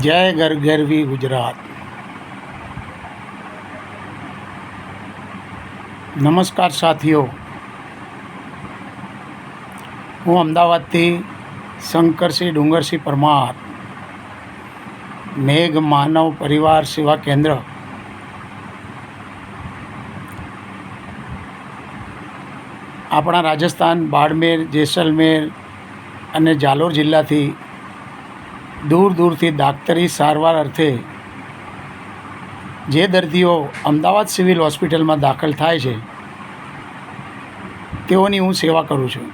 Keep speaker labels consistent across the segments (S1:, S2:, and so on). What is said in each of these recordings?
S1: જય ઘર ઘરવી ગુજરાત। નમસ્કાર સાથીઓ, હું અમદાવાદથી શંકરસિંહ ડુંગરસિંહ પરમાર, મેઘ માનવ પરિવાર સેવા કેન્દ્ર આપણા રાજસ્થાન બાડમેર, જેસલમેર અને જાલોર જિલ્લાથી દૂર દૂરથી દાક્તરી સારવાર અર્થે જે દર્દીઓ અમદાવાદ સિવિલ હોસ્પિટલમાં દાખલ થાય છે તેઓની હું સેવા કરું છું।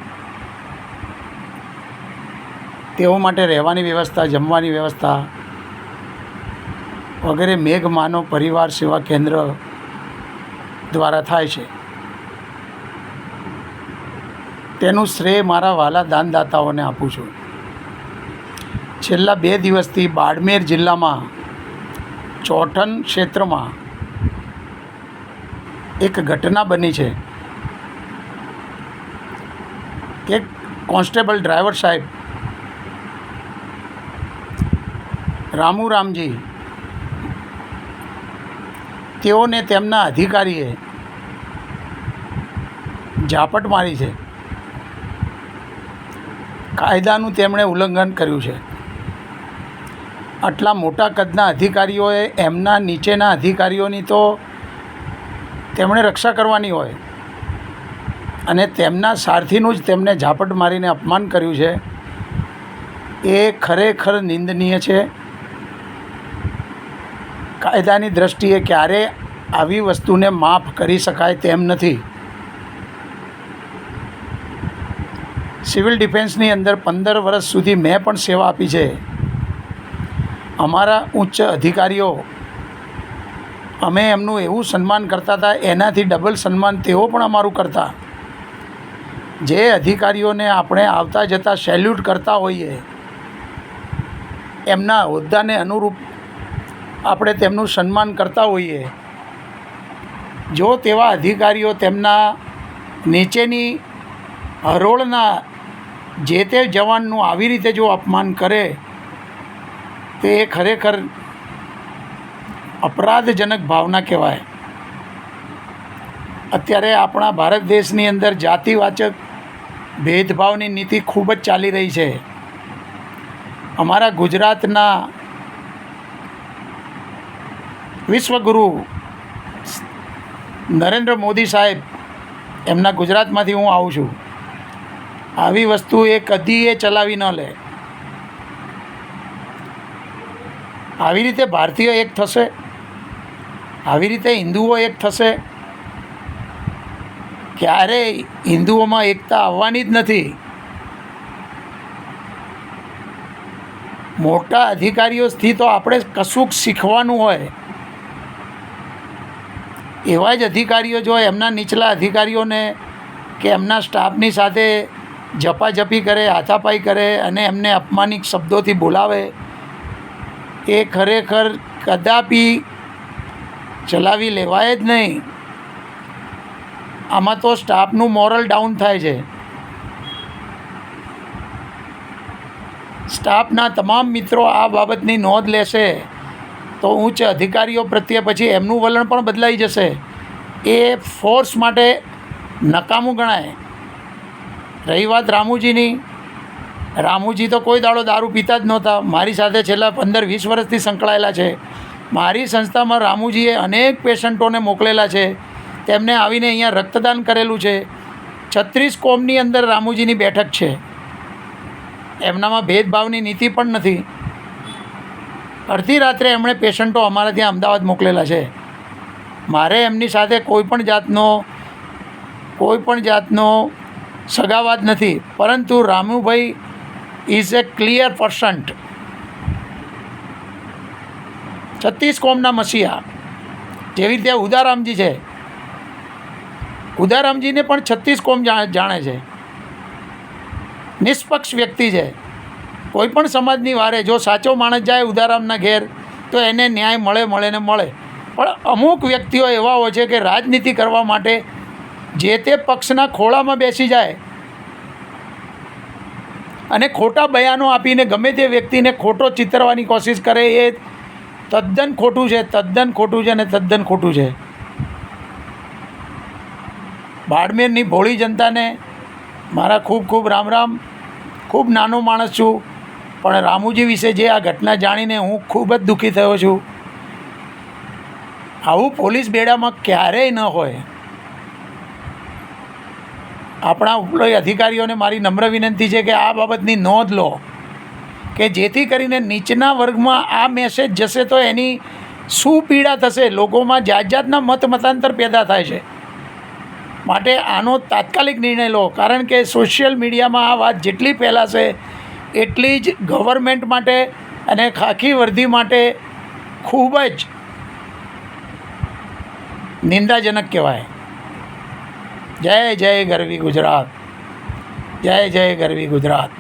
S1: તેઓ માટે રહેવાની વ્યવસ્થા, જમવાની વ્યવસ્થા વગેરે મેઘ માનવ પરિવાર સેવા કેન્દ્ર દ્વારા થાય છે। તેનું શ્રેય મારા વહાલા દાનદાતાઓને આપું છું। છેલ્લા 2 દિવસથી બાડમેર જિલ્લામાં ચોઠન ક્ષેત્રમાં એક ઘટના બની છે કે કોન્સ્ટેબલ ડ્રાઈવર સાહેબ રામજી તેઓને તેમના અધિકારીએ ઝાપટ મારી છે। કાયદાનું તેમણે ઉલ્લંઘન કર્યું છે। આટલા મોટા કદના અધિકારીઓએ એમના નીચેના અધિકારીઓની તો તેમણે રક્ષા કરવાની હોય અને તેમના સારથીનું જ તેમને ઝાપટ મારીને અપમાન કર્યું છે, એ ખરેખર નિંદનીય છે। કાયદાની દૃષ્ટિએ ક્યારે આવી વસ્તુને માફ કરી શકાય તેમ નથી। સિવિલ ડિફેન્સની અંદર 15 વર્ષ સુધી મેં પણ સેવા આપી છે। અમારા ઉચ્ચ અધિકારીઓ, અમે એમનું એવું સન્માન કરતા હતા, એનાથી ડબલ સન્માન તેઓ પણ અમારું કરતા। જે અધિકારીઓને આપણે આવતા જતાં સેલ્યુટ કરતા હોઈએ, એમના હોદ્દાને અનુરૂપ આપણે તેમનું સન્માન કરતા હોઈએ, જો તેવા અધિકારીઓ તેમના નીચેની હરોળના જે તે જવાનનું આવી રીતે જો અપમાન કરે તે ખરેખર અપરાધજનક ભાવના કહેવાય। અત્યારે આપણા ભારત દેશની અંદર જાતિવાચક ભેદભાવની નીતિ ખૂબ જ ચાલી રહી છે। અમારા ગુજરાતના વિશ્વગુરુ નરેન્દ્ર મોદી સાહેબ, એમના ગુજરાતમાંથી હું આવું છું। આવી વસ્તુ એ કદી ચલાવી ન લે। આવી રીતે ભારતીય એક થશે, આવી રીતે હિન્દુઓ એક થશે, ક્યારેય હિન્દુઓમાં એકતા આવવાની જ નથી। મોટા અધિકારીઓથી તો આપણે કશુંક શીખવાનું હોય। એવા જ અધિકારીઓ જો એમના નીચલા અધિકારીઓને કે એમના સ્ટાફની સાથે ઝપાઝપી કરે, હાથાપાઈ કરે અને એમને અપમાનિત શબ્દોથી બોલાવે, એ ખરેખર કદાપી ચલાવી લેવાય જ નહીં। આમાં તો સ્ટાફનું મોરલ ડાઉન થાય છે। સ્ટાફના તમામ મિત્રો આ બાબતની નોંધ લેશે તો ઉચ્ચ અધિકારીઓ પ્રત્યે પછી એમનું વલણ પણ બદલાઈ જશે। એ ફોર્સ માટે નકામું ગણાય। રહી વાત રામુજીની, રામુજી તો કોઈ દાડો દારૂ પીતા જ નહોતા। મારી સાથે છેલ્લા 15-20 વર્ષથી સંકળાયેલા છે। મારી સંસ્થામાં રામુજીએ અનેક પેશન્ટોને મોકલેલા છે, તેમને આવીને અહીંયા રક્તદાન કરેલું છે। 36 કોમની અંદર રામુજીની બેઠક છે। એમનામાં ભેદભાવની નીતિ પણ નથી। અડધી રાત્રે એમણે પેશન્ટો અમારા ત્યાં અમદાવાદ મોકલેલા છે। મારે એમની સાથે કોઈ પણ જાતનો સગાવાદ નથી, પરંતુ Ramubhai is A clear percent. 36 કોમના મસીહા, જેવી રીતે ઉદારામજી છે, ઉદારામજીને પણ 36 કોમ જાણે છે। નિષ્પક્ષ વ્યક્તિ છે। કોઈ પણ સમાજની વારે જો સાચો માણસ જાય ઉદારામના ઘેર તો એને ન્યાય મળે ને મળે। પણ અમુક વ્યક્તિઓ એવા હોય છે કે રાજનીતિ કરવા માટે જે તે પક્ષના ખોળામાં બેસી જાય અને ખોટા બયાનો આપીને ગમે તે વ્યક્તિને ખોટો ચિતરવાની કોશિશ કરે એ તદ્દન ખોટું છે, તદ્દન ખોટું છે અને તદ્દન ખોટું છે. બાડમેરની ભોળી જનતાને મારા ખૂબ ખૂબ રામ રામ. ખૂબ નાનો માણસ છું, પણ રામુજી વિશે જે આ ઘટના જાણીને હું ખૂબ જ દુઃખી થયો છું. આવું પોલીસ બેડામાં ક્યારેય ન હોય. આપણા ઉપરી અધિકારીઓને મારી નમ્ર વિનંતી છે કે આ બાબતની નોંધ લો, કે જેથી કરીને નીચના વર્ગમાં આ મેસેજ જશે તો એની શું પીડા થશે. લોકોમાં જાત જાતના મતાંતર પેદા થાય છે. માટે આનો તાત્કાલિક નિર્ણય લો, કારણ કે સોશિયલ મીડિયામાં આ વાત જેટલી ફેલાશે એટલી જ ગવર્મેન્ટ માટે અને ખાખી વર્દી માટે ખૂબ જ નિંદાજનક કહેવાય. જય જય ગરવી ગુજરાત, જય જય ગરવી ગુજરાત.